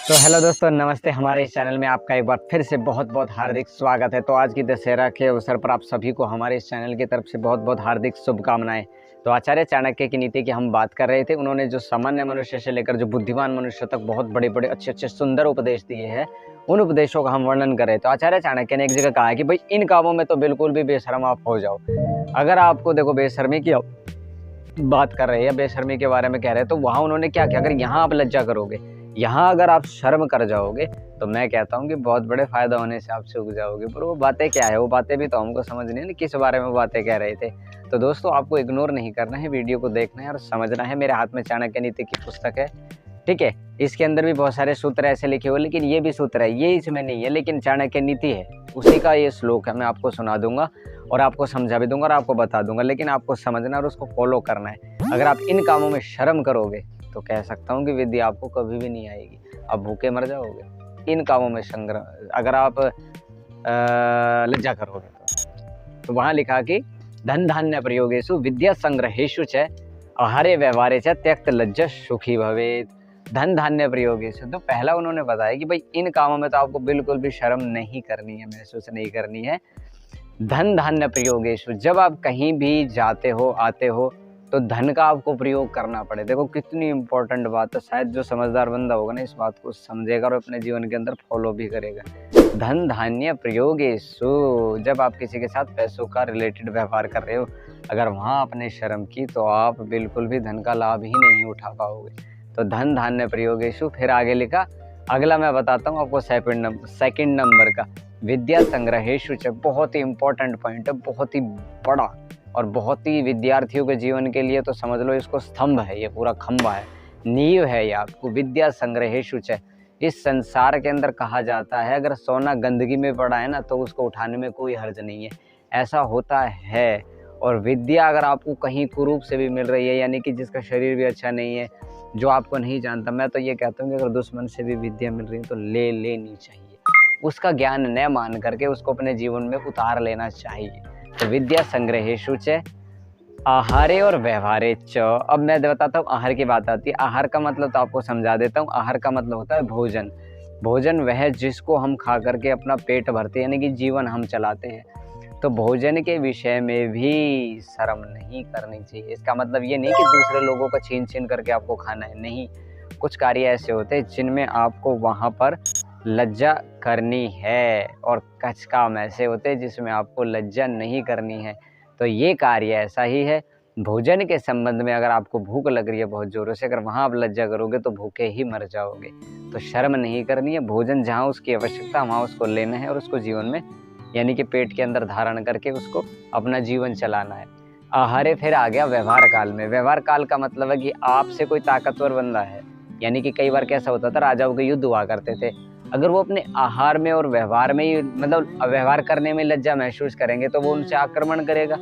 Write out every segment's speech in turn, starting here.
तो हेलो दोस्तों, नमस्ते। हमारे इस चैनल में आपका एक बार फिर से बहुत बहुत हार्दिक स्वागत है। तो आज की दशहरा के अवसर पर आप सभी को हमारे इस चैनल की तरफ से बहुत बहुत हार्दिक शुभकामनाएं। तो आचार्य चाणक्य की नीति की हम बात कर रहे थे। उन्होंने जो सामान्य मनुष्य से लेकर जो बुद्धिमान मनुष्य तक बहुत बड़े बड़े अच्छे अच्छे सुंदर उपदेश दिए हैं, उन उपदेशों का हम वर्णन कर रहे थे। तो आचार्य चाणक्य ने एक जगह कहा है कि भाई इन कामों में तो बिल्कुल भी बेशर्म आप हो जाओ। अगर आपको देखो बेशर्मी की बात कर रहे हैं या बेशर्मी के बारे में कह रहे हैं, तो वहां उन्होंने क्या किया, अगर यहाँ आप लज्जा करोगे, यहाँ अगर आप शर्म कर जाओगे, तो मैं कहता हूँ कि बहुत बड़े फायदा होने से आप चूक जाओगे। पर वो बातें क्या है, वो बातें भी तो हमको समझनी है ना, किस बारे में बातें कह रहे थे। तो दोस्तों, आपको इग्नोर नहीं करना है, वीडियो को देखना है और समझना है। मेरे हाथ में चाणक्य नीति की पुस्तक है, ठीक है। इसके अंदर भी बहुत सारे सूत्र ऐसे लिखे हुए, लेकिन ये भी सूत्र है, ये इसमें नहीं है, लेकिन चाणक्य नीति है, उसी का ये श्लोक है। मैं आपको सुना दूंगा और आपको समझा भी दूंगा और आपको बता दूंगा, लेकिन आपको समझना और उसको फॉलो करना है। अगर आप इन कामों में शर्म करोगे तो कह सकता हूँ कि विद्या आपको कभी भी नहीं आएगी, आप भूखे मर जाओगे। इन कामों में संग्रह अगर आप लज्जा करोगे तो वहां लिखा कि धन धान्य प्रयोगेषु विद्या संग्रहेषु च आहारे व्यवहारे च त्यक्त लज्जा सुखी भवेत्। धन धान्य प्रयोगेषु, तो पहला उन्होंने बताया कि भाई इन कामों में तो आपको बिल्कुल भी शर्म नहीं करनी है, महसूस नहीं करनी है। धन धान्य प्रयोगेषु, जब आप कहीं भी जाते हो आते हो तो धन का आपको प्रयोग करना पड़े। देखो कितनी इंपॉर्टेंट बात है, शायद जो समझदार बंदा होगा ना इस बात को समझेगा और अपने जीवन के अंदर फॉलो भी करेगा। धन धान्य प्रयोगेषु, जब आप किसी के साथ पैसों का रिलेटेड व्यवहार कर रहे हो, अगर वहाँ आपने शर्म की तो आप बिल्कुल भी धन का लाभ ही नहीं उठा पाओगे। तो धन धान्य प्रयोगेषु। फिर आगे लिखा, अगला मैं बताता हूँ आपको सेकंड नंबर का, विद्या संग्रहेषु च। बहुत ही इंपॉर्टेंट पॉइंट है, बहुत ही बड़ा और बहुत ही विद्यार्थियों के जीवन के लिए तो समझ लो इसको स्तंभ है, ये पूरा खंभा है, नींव है ये आपको। विद्या संग्रहेषु च, इस संसार के अंदर कहा जाता है अगर सोना गंदगी में पड़ा है ना तो उसको उठाने में कोई हर्ज नहीं है, ऐसा होता है। और विद्या अगर आपको कहीं कुरूप से भी मिल रही है, यानी कि जिसका शरीर भी अच्छा नहीं है, जो आपको नहीं जानता, मैं तो ये कहता हूँ कि अगर दुश्मन से भी विद्या मिल रही है तो ले लेनी चाहिए, उसका ज्ञान न मान करके उसको अपने जीवन में उतार लेना चाहिए। तो विद्या संग्रहेषु च आहारे और व्यवहारे च। अब मैं बताता हूँ आहार की बात आती है। आहार का मतलब तो आपको समझा देता हूँ। आहार का मतलब होता है भोजन। भोजन वह जिसको हम खा करके अपना पेट भरते हैं, यानी कि जीवन हम चलाते हैं। तो भोजन के विषय में भी शर्म नहीं करनी चाहिए। इसका मतलब ये नहीं कि दूसरे लोगों को छीन छीन करके आपको खाना है, नहीं। कुछ कार्य ऐसे होते हैं जिनमें आपको वहाँ पर लज्जा करनी है, और कुछ काम ऐसे होते हैं जिसमें आपको लज्जा नहीं करनी है। तो ये कार्य ऐसा ही है। भोजन के संबंध में अगर आपको भूख लग रही है बहुत जोरों से, अगर वहाँ आप लज्जा करोगे तो भूखे ही मर जाओगे। तो शर्म नहीं करनी है। भोजन जहाँ उसकी आवश्यकता वहाँ उसको लेना है और उसको जीवन में, यानी कि पेट के अंदर धारण करके उसको अपना जीवन चलाना है। आहारे फिर आ गया व्यवहार काल में। व्यवहार काल का मतलब है कि आपसे कोई ताकतवर बंदा है, यानी कि कई बार कैसा होता था, राजाओं के युद्ध हुआ करते थे। अगर वो अपने आहार में और व्यवहार में ही, मतलब व्यवहार करने में लज्जा महसूस करेंगे, तो वो उनसे आक्रमण करेगा,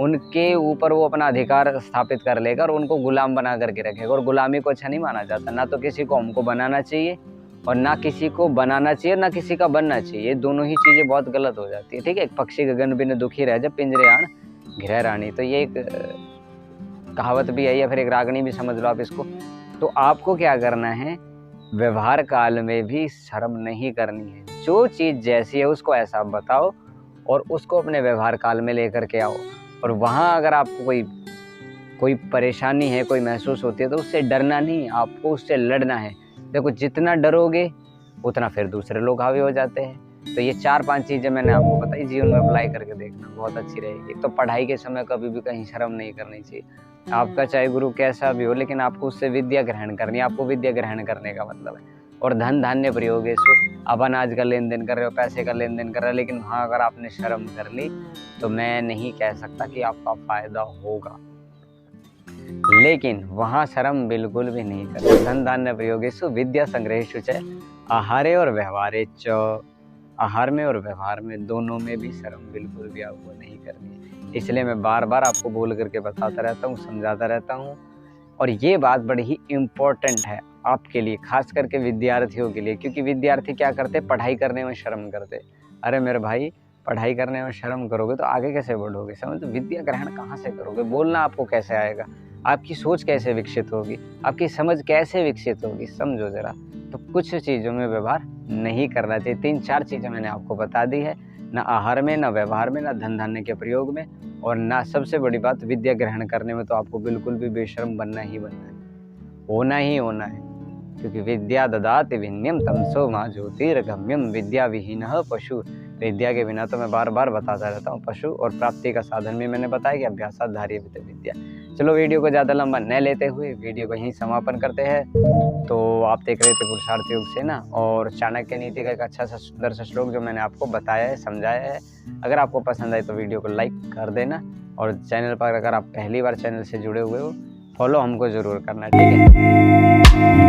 उनके ऊपर वो अपना अधिकार स्थापित कर लेगा और उनको गुलाम बना करके रखेगा। और गुलामी को अच्छा नहीं माना जाता। ना तो किसी को हमको बनाना चाहिए और ना किसी को बनाना चाहिए, ना किसी का बनना चाहिए। ये दोनों ही चीजें बहुत गलत हो जाती है, ठीक है। एक पक्षी गगन बिन दुखी रह जब पिंजरे आण घिरै रानी, तो ये एक कहावत भी है, या फिर एक रागनी भी समझ लो आप इसको। तो आपको क्या करना है, व्यवहार काल में भी शर्म नहीं करनी है। जो चीज जैसी है उसको ऐसा बताओ और उसको अपने व्यवहार काल में लेकर के आओ। और वहां अगर आपको कोई परेशानी है, कोई महसूस होती है, तो उससे डरना नहीं, आपको उससे लड़ना है। देखो जितना डरोगे उतना फिर दूसरे लोग हावी हो जाते हैं। तो ये 4-5 चीजें मैंने आपको बताई, जीवन में अप्लाई करके देखना, बहुत अच्छी रहेगी। तो पढ़ाई के समय कभी भी कहीं शर्म नहीं करनी चाहिए। आपका चाहे गुरु कैसा भी हो, लेकिन आपको उससे विद्या ग्रहण करनी है। आपको विद्या ग्रहण करने का मतलब है। और धन धान्य प्रयोगेषु, अब अनाज का लेन देन कर रहे हो, पैसे का लेन देन कर रहे हो, लेकिन वहाँ अगर आपने शर्म कर ली तो मैं नहीं कह सकता कि आपका फायदा होगा, लेकिन वहाँ शर्म बिल्कुल भी नहीं करनी। धन धान्य प्रयोगेषु विद्या संग्रहेषु च आहारे और व्यवहारे च। आहार में और व्यवहार में दोनों में भी शर्म बिल्कुल भी आपको नहीं करनी है। इसलिए मैं बार बार आपको बोल करके बताता रहता हूँ, समझाता रहता हूँ। और ये बात बड़ी ही इम्पोर्टेंट है आपके लिए, खास करके विद्यार्थियों के लिए, क्योंकि विद्यार्थी क्या करते, पढ़ाई करने में शर्म करते। अरे मेरे भाई, पढ़ाई करने में शर्म करोगे तो आगे कैसे बढ़ोगे, समझ, विद्या ग्रहण कहाँ से करोगे, बोलना आपको कैसे आएगा। आपकी सोच कैसे विकसित होगी, आपकी समझ कैसे विकसित होगी, समझो ज़रा। तो कुछ चीज़ों में व्यवहार नहीं करना चाहिए। 3-4 चीज़ें मैंने आपको बता दी है, ना आहार में, ना व्यवहार में, ना धन-धान्य के प्रयोग में, और ना सबसे बड़ी बात विद्या ग्रहण करने में तो आपको बिल्कुल भी बेशर्म बनना ही बनना है, होना ही होना है। क्योंकि विद्या ददाति विनयम तमसो मां ज्योतिर्गम्यम, विद्या विहीनः पशु। विद्या के बिना तो मैं बार बार बताता रहता हूँ पशु, और प्राप्ति का साधन भी मैंने बताया कि अभ्यासात् धार्यते विद्या। चलो वीडियो को ज़्यादा लंबा न लेते हुए वीडियो को यहीं समापन करते हैं। तो आप देख रहे थे पुरुषार्थ योग सेना, और चाणक्य नीति का एक अच्छा सा सुंदर सा श्लोक जो मैंने आपको बताया है, समझाया है। अगर आपको पसंद आए तो वीडियो को लाइक कर देना, और चैनल पर अगर आप पहली बार चैनल से जुड़े हुए हो, फॉलो हमको ज़रूर करना, ठीक है।